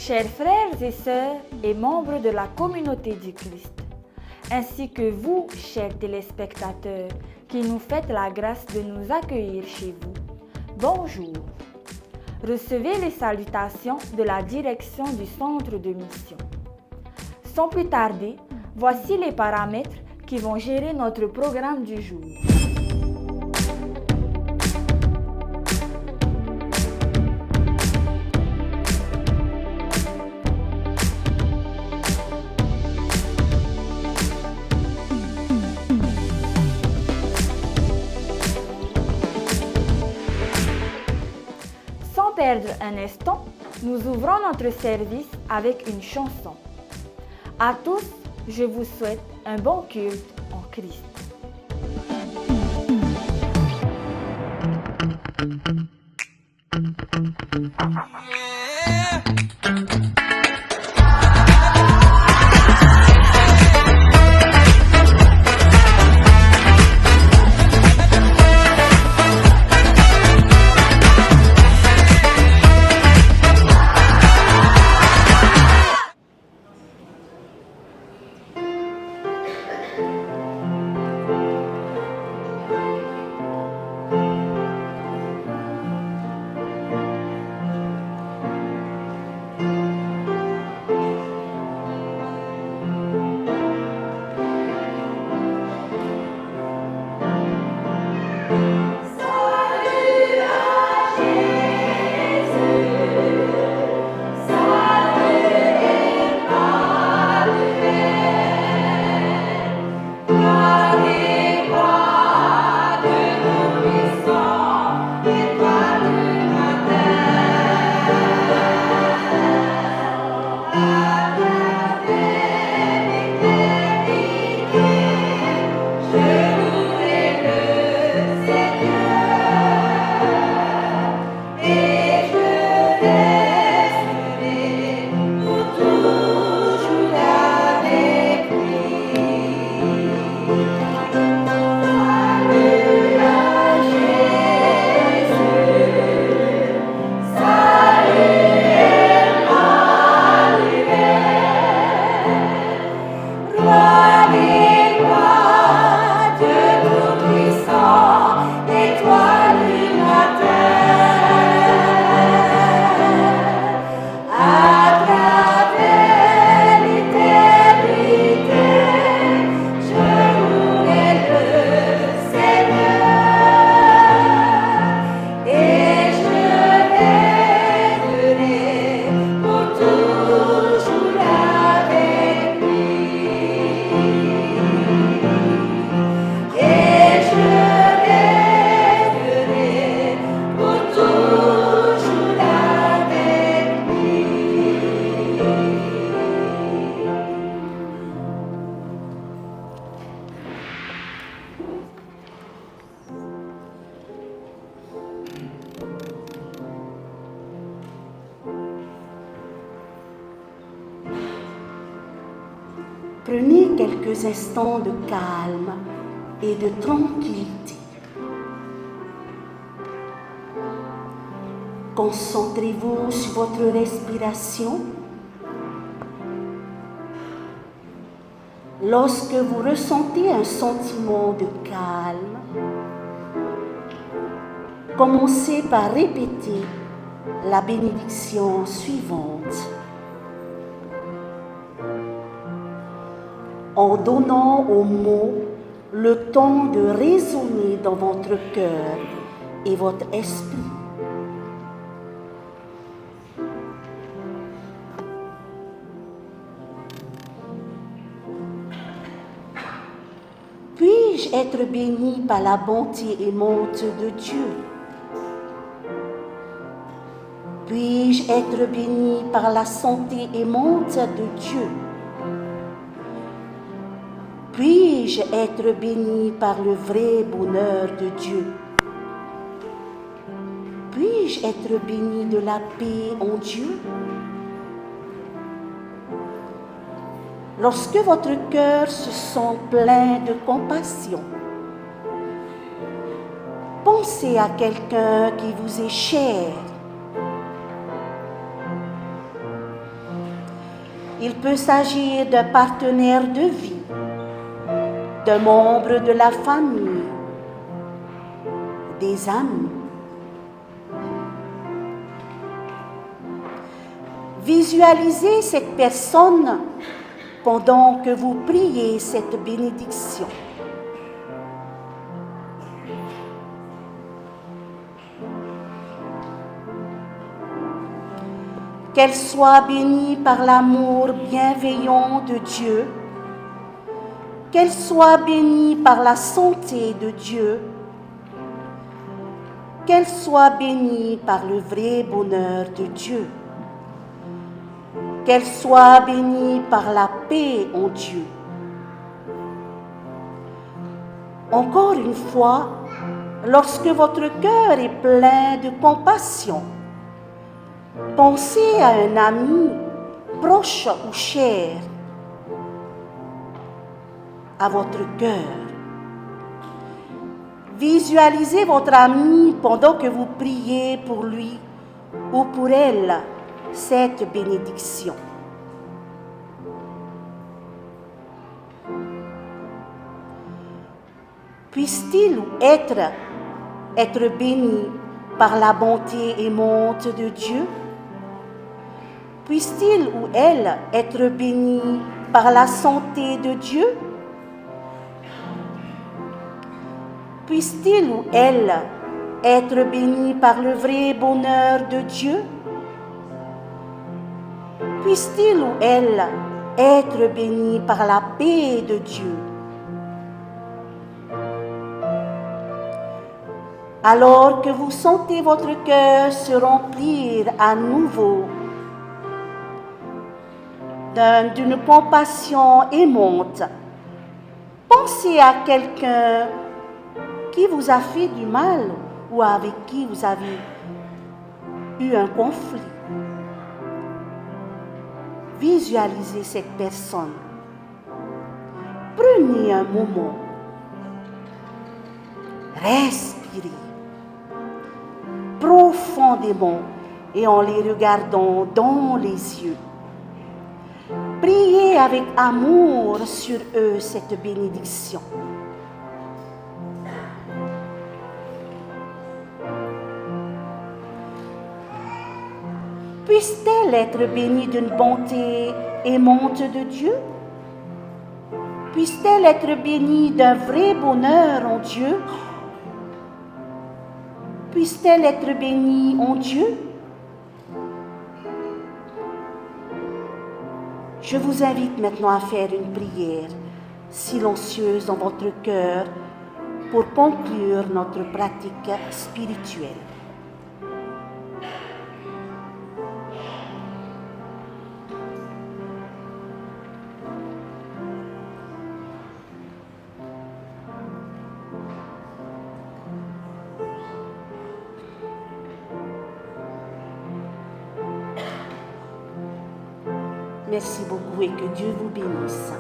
Chers frères et sœurs et membres de la communauté du Christ, ainsi que vous, chers téléspectateurs, qui nous faites la grâce de nous accueillir chez vous, bonjour. Recevez les salutations de la direction du centre de mission. Sans plus tarder, voici les paramètres qui vont gérer notre programme du jour. Sans perdre un instant, nous ouvrons notre service avec une chanson. À tous, je vous souhaite un bon culte en Christ. Prenez quelques instants de calme et de tranquillité. Concentrez-vous sur votre respiration. Lorsque vous ressentez un sentiment de calme, commencez par répéter la bénédiction suivante. En donnant aux mots le temps de résonner dans votre cœur et votre esprit. Puis-je être béni par la bonté aimante de Dieu? Puis-je être béni par la santé aimante de Dieu? Puis-je être béni par le vrai bonheur de Dieu? Puis-je être béni de la paix en Dieu? Lorsque votre cœur se sent plein de compassion, pensez à quelqu'un qui vous est cher. Il peut s'agir d'un partenaire de vie, d'un membre de la famille, des amis. Visualisez cette personne pendant que vous priez cette bénédiction. Qu'elle soit bénie par l'amour bienveillant de Dieu, qu'elle soit bénie par la santé de Dieu, qu'elle soit bénie par le vrai bonheur de Dieu, qu'elle soit bénie par la paix en Dieu. Encore une fois, lorsque votre cœur est plein de compassion, pensez à un ami proche ou cher à votre cœur. Visualisez votre ami pendant que vous priez pour lui ou pour elle cette bénédiction. Puisse-t-il être béni par la bonté aimante de Dieu? Puisse-t-il ou elle être béni par la santé de Dieu? Puisse-t-il ou elle être béni par le vrai bonheur de Dieu? Puisse-t-il ou elle être béni par la paix de Dieu? Alors que vous sentez votre cœur se remplir à nouveau d'une compassion aimante, pensez à quelqu'un qui vous a fait du mal ou avec qui vous avez eu un conflit. Visualisez cette personne. Prenez un moment. Respirez profondément et en les regardant dans les yeux. Priez avec amour sur eux cette bénédiction. Puisse-t-elle être bénie d'une bonté aimante de Dieu? Puisse-t-elle être bénie d'un vrai bonheur en Dieu? Puisse-t-elle être bénie en Dieu? Je vous invite maintenant à faire une prière silencieuse dans votre cœur pour conclure notre pratique spirituelle. Merci beaucoup et que Dieu vous bénisse.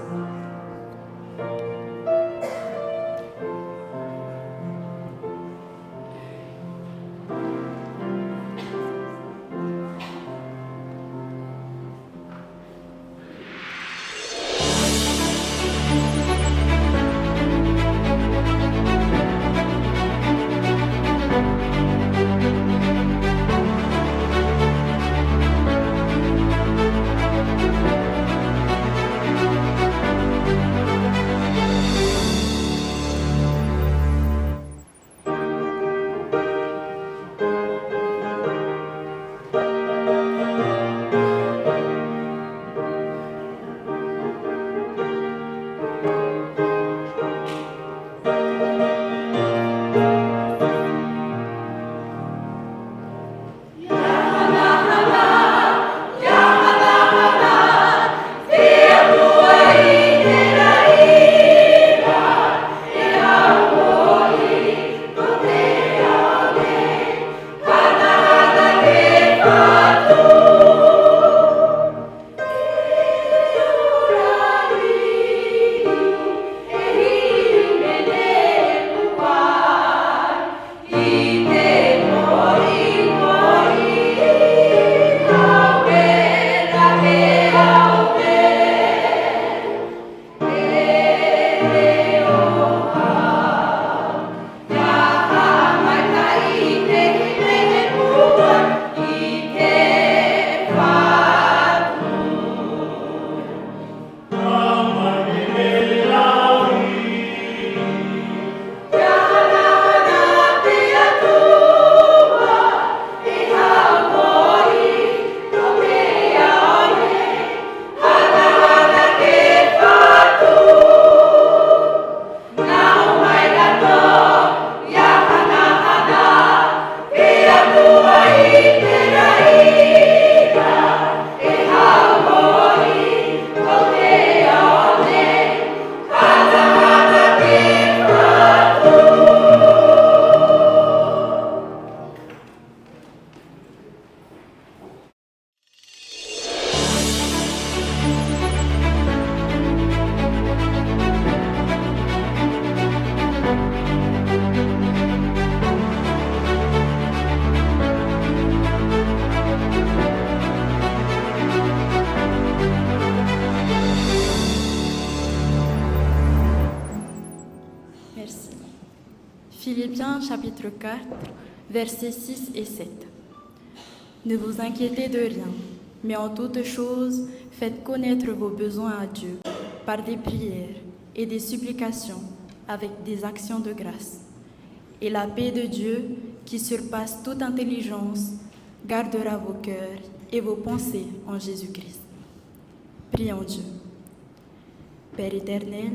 Philippiens chapitre 4, versets 6 et 7. Ne vous inquiétez de rien, mais en toutes choses, faites connaître vos besoins à Dieu par des prières et des supplications avec des actions de grâce. Et la paix de Dieu, qui surpasse toute intelligence, gardera vos cœurs et vos pensées en Jésus-Christ. Prions Dieu. Père éternel,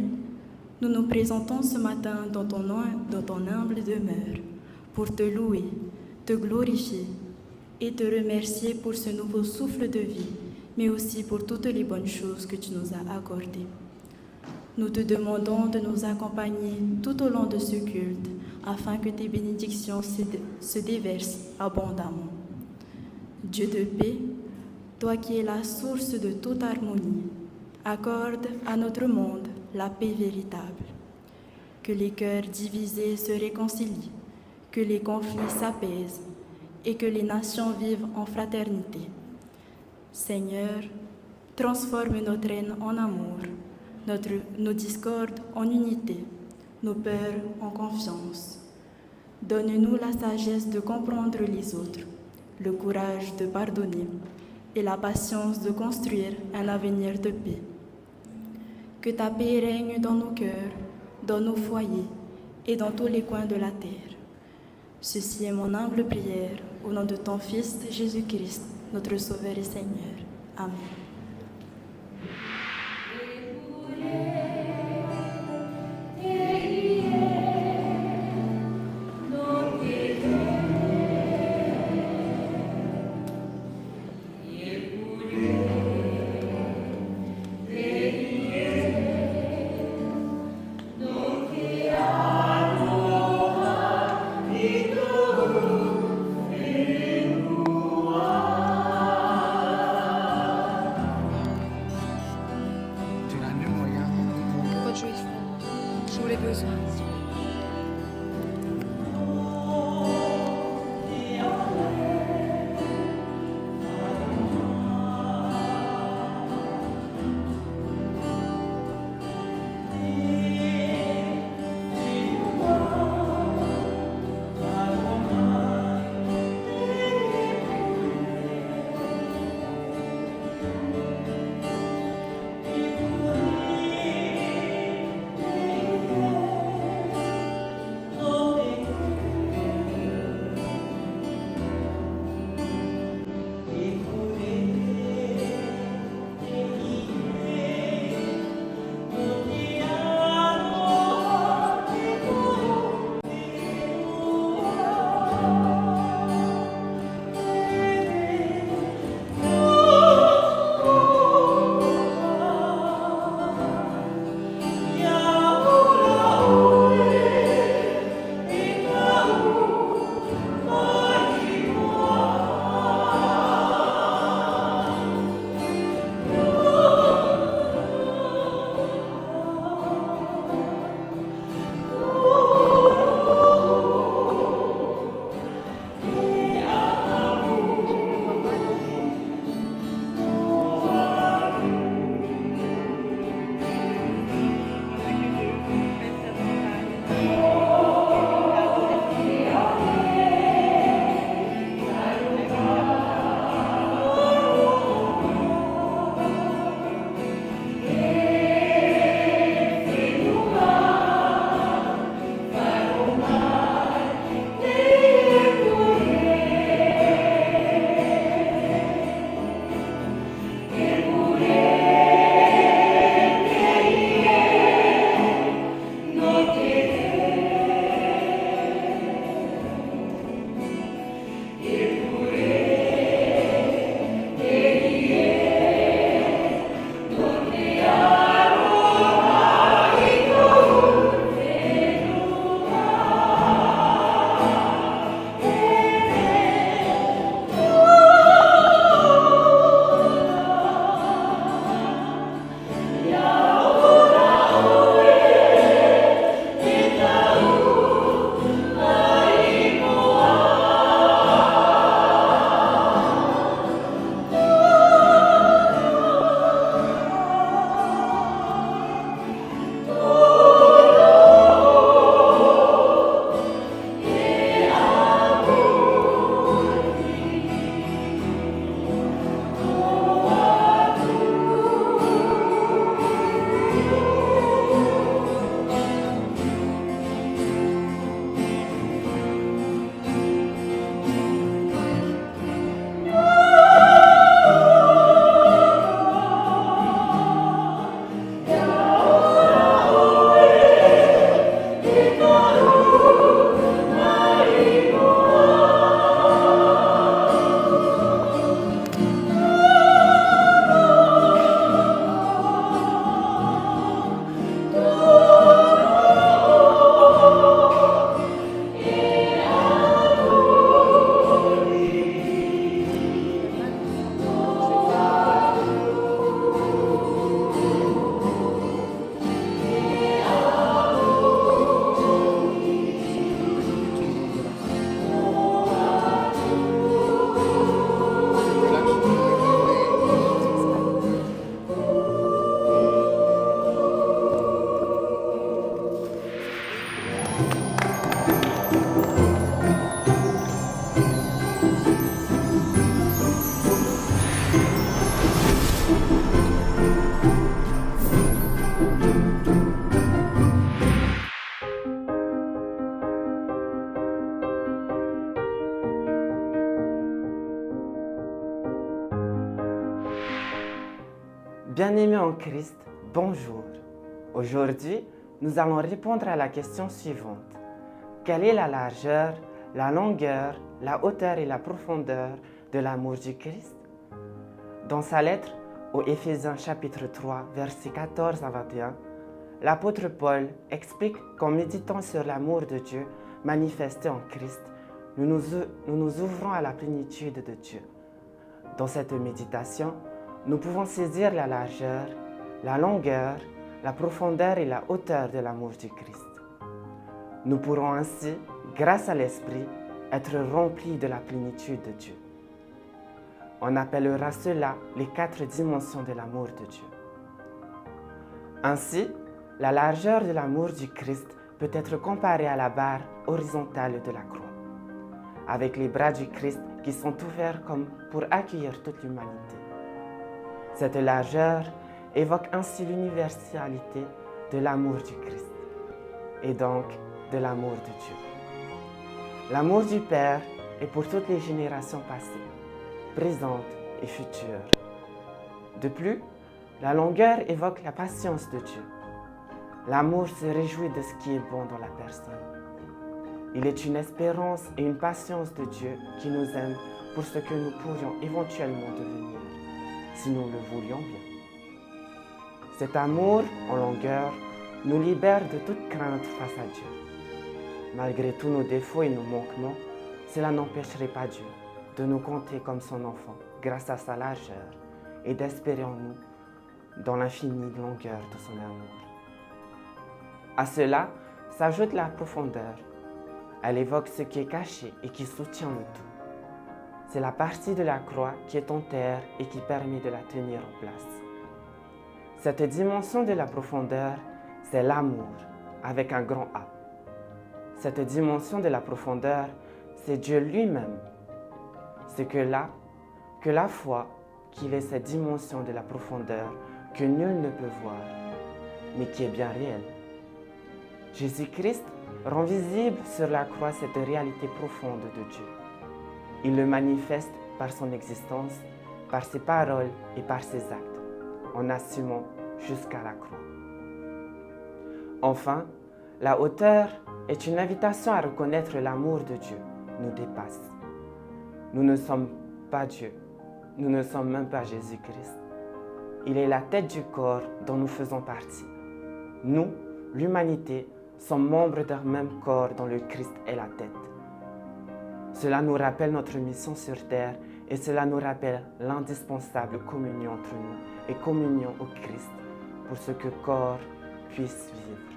nous nous présentons ce matin dans ton humble demeure pour te louer, te glorifier et te remercier pour ce nouveau souffle de vie, mais aussi pour toutes les bonnes choses que tu nous as accordées. Nous te demandons de nous accompagner tout au long de ce culte, afin que tes bénédictions se déversent abondamment. Dieu de paix, toi qui es la source de toute harmonie, accorde à notre monde la paix véritable. Que les cœurs divisés se réconcilient, que les conflits s'apaisent et que les nations vivent en fraternité. Seigneur, transforme notre haine en amour, nos discordes en unité, nos peurs en confiance. Donne-nous la sagesse de comprendre les autres, le courage de pardonner et la patience de construire un avenir de paix. Que ta paix règne dans nos cœurs, dans nos foyers et dans tous les coins de la terre. Ceci est mon humble prière au nom de ton Fils Jésus-Christ, notre Sauveur et Seigneur. Amen. Sous les besoins. Bien-aimés en Christ, bonjour. Aujourd'hui, nous allons répondre à la question suivante. Quelle est la largeur, la longueur, la hauteur et la profondeur de l'amour du Christ? Dans sa lettre aux Éphésiens chapitre 3, versets 14 à 21, l'apôtre Paul explique qu'en méditant sur l'amour de Dieu manifesté en Christ, nous nous ouvrons à la plénitude de Dieu. Dans cette méditation, nous pouvons saisir la largeur, la longueur, la profondeur et la hauteur de l'amour du Christ. Nous pourrons ainsi, grâce à l'Esprit, être remplis de la plénitude de Dieu. On appellera cela les 4 dimensions de l'amour de Dieu. Ainsi, la largeur de l'amour du Christ peut être comparée à la barre horizontale de la croix, avec les bras du Christ qui sont ouverts comme pour accueillir toute l'humanité. Cette largeur évoque ainsi l'universalité de l'amour du Christ et donc de l'amour de Dieu. L'amour du Père est pour toutes les générations passées, présentes et futures. De plus, la longueur évoque la patience de Dieu. L'amour se réjouit de ce qui est bon dans la personne. Il est une espérance et une patience de Dieu qui nous aime pour ce que nous pourrions éventuellement devenir, si nous le voulions bien. Cet amour en longueur nous libère de toute crainte face à Dieu. Malgré tous nos défauts et nos manquements, cela n'empêcherait pas Dieu de nous compter comme son enfant grâce à sa largeur et d'espérer en nous dans l'infinie longueur de son amour. À cela s'ajoute la profondeur. Elle évoque ce qui est caché et qui soutient le tout. C'est la partie de la croix qui est en terre et qui permet de la tenir en place. Cette dimension de la profondeur, c'est l'amour avec un grand A. Cette dimension de la profondeur, c'est Dieu lui-même. C'est que la foi qu'il est cette dimension de la profondeur que nul ne peut voir, mais qui est bien réelle. Jésus-Christ rend visible sur la croix cette réalité profonde de Dieu. Il le manifeste par son existence, par ses paroles et par ses actes, en assumant jusqu'à la croix. Enfin, la hauteur est une invitation à reconnaître l'amour de Dieu nous dépasse. Nous ne sommes pas Dieu, nous ne sommes même pas Jésus-Christ. Il est la tête du corps dont nous faisons partie. Nous, l'humanité, sommes membres d'un même corps dont le Christ est la tête. Cela nous rappelle notre mission sur terre et cela nous rappelle l'indispensable communion entre nous et communion au Christ pour ce que corps puisse vivre.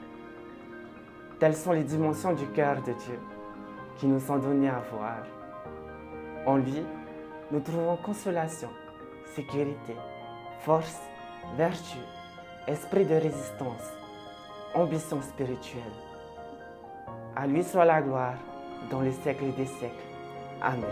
Telles sont les dimensions du cœur de Dieu qui nous sont données à voir. En lui, nous trouvons consolation, sécurité, force, vertu, esprit de résistance, ambition spirituelle. À lui soit la gloire dans les siècles des siècles. Amen.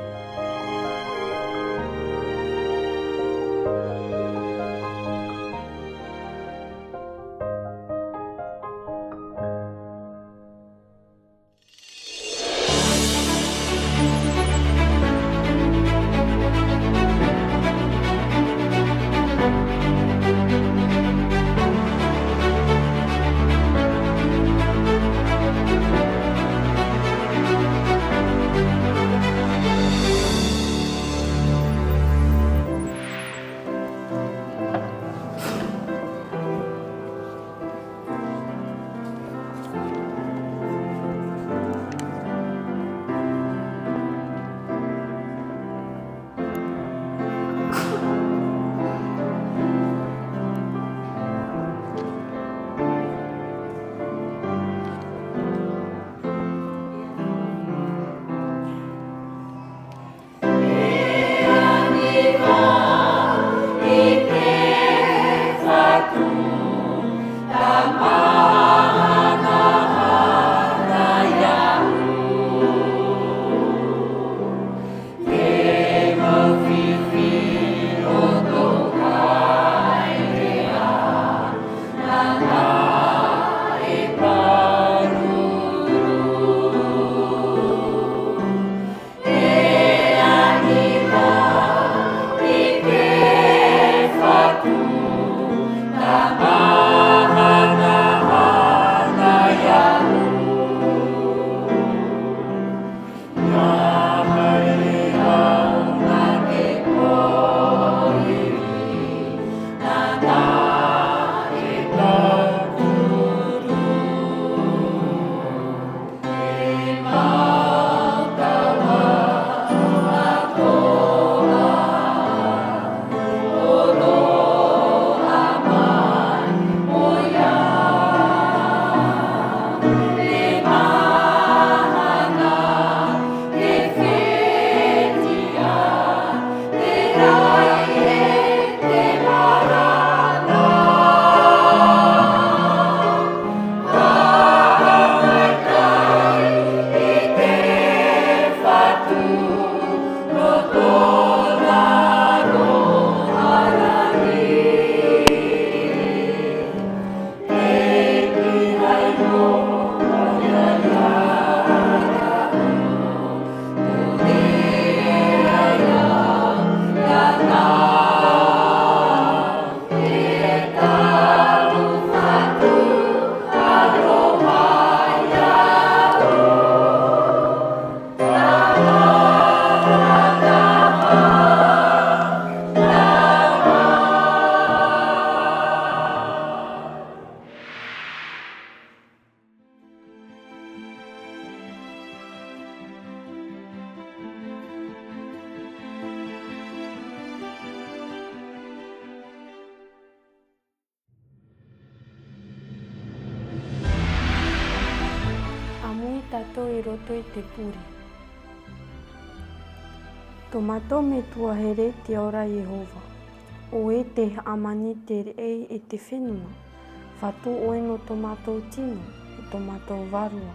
tomato I roto I te puri. Tomato me tua here te ora Yehova. O e te amani te rei I te whenua. Whatu oe no tomato tino, I tomato varua.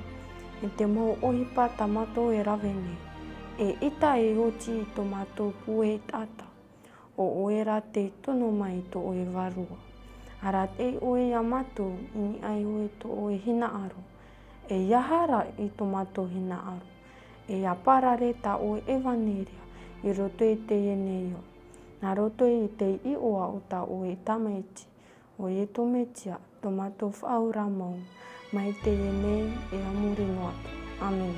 E te mau ohipa tamato e rawene. E ita e hoti I tomato pue tata. O oera te tono mai to oe varua. Arat e oe amato ini ai oe to oe hina aro. E yahara I tomato hina aro. E aparare ta oe evaneria I roto I te ieneo. Nā roto I te I oa o ta oe tamaiti. O e to metia tomato whaura mau. Mai te ienei e amuri noatu. Amen.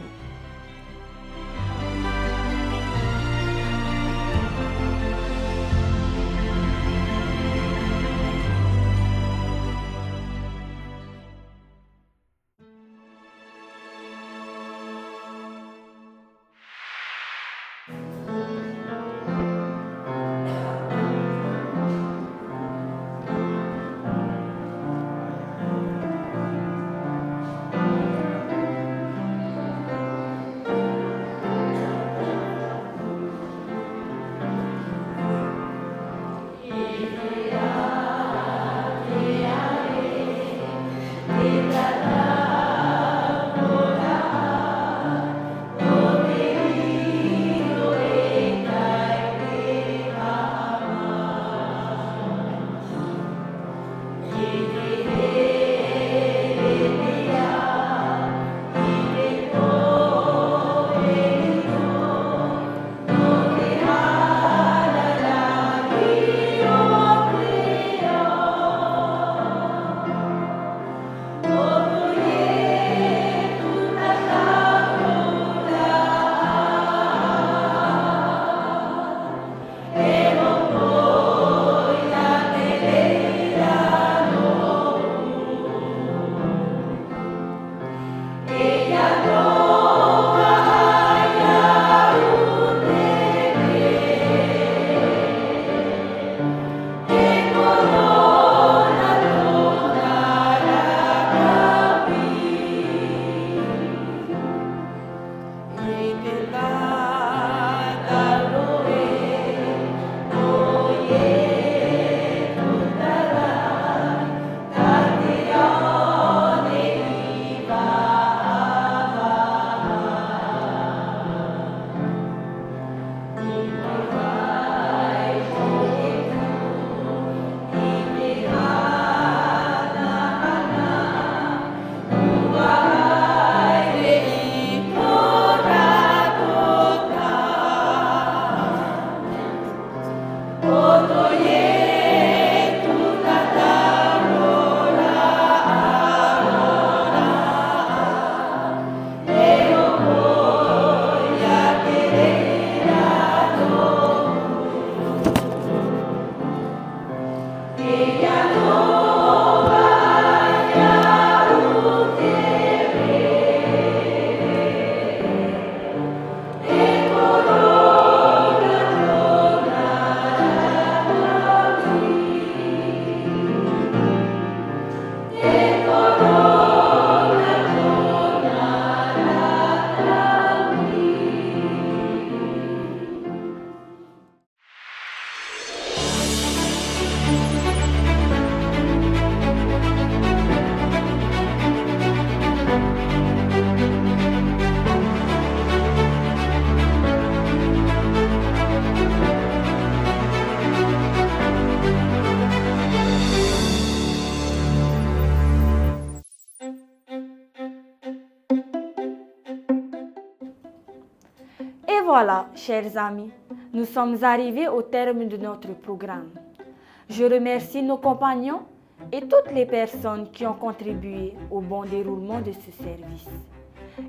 Et voilà, chers amis, nous sommes arrivés au terme de notre programme. Je remercie nos compagnons et toutes les personnes qui ont contribué au bon déroulement de ce service.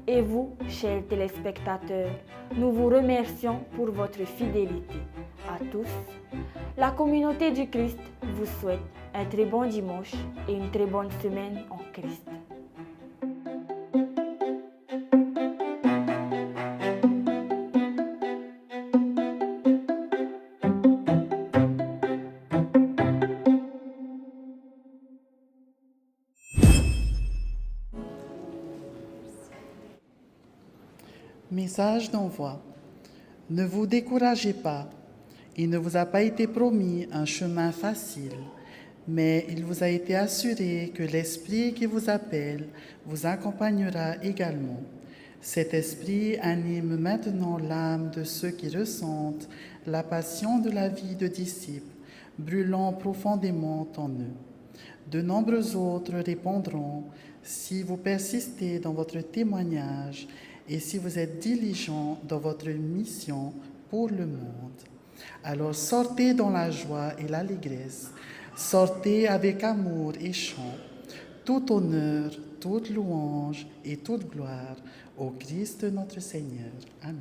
Et vous, chers téléspectateurs, nous vous remercions pour votre fidélité. À tous, la communauté du Christ vous souhaite un très bon dimanche et une très bonne semaine en Christ. Message d'envoi. Ne vous découragez pas. Il ne vous a pas été promis un chemin facile, mais il vous a été assuré que l'Esprit qui vous appelle vous accompagnera également. Cet Esprit anime maintenant l'âme de ceux qui ressentent la passion de la vie de disciples, brûlant profondément en eux. De nombreux autres répondront si vous persistez dans votre témoignage et si vous êtes diligents dans votre mission pour le monde. Alors sortez dans la joie et l'allégresse, sortez avec amour et chant, tout honneur, toute louange et toute gloire au Christ notre Seigneur. Amen.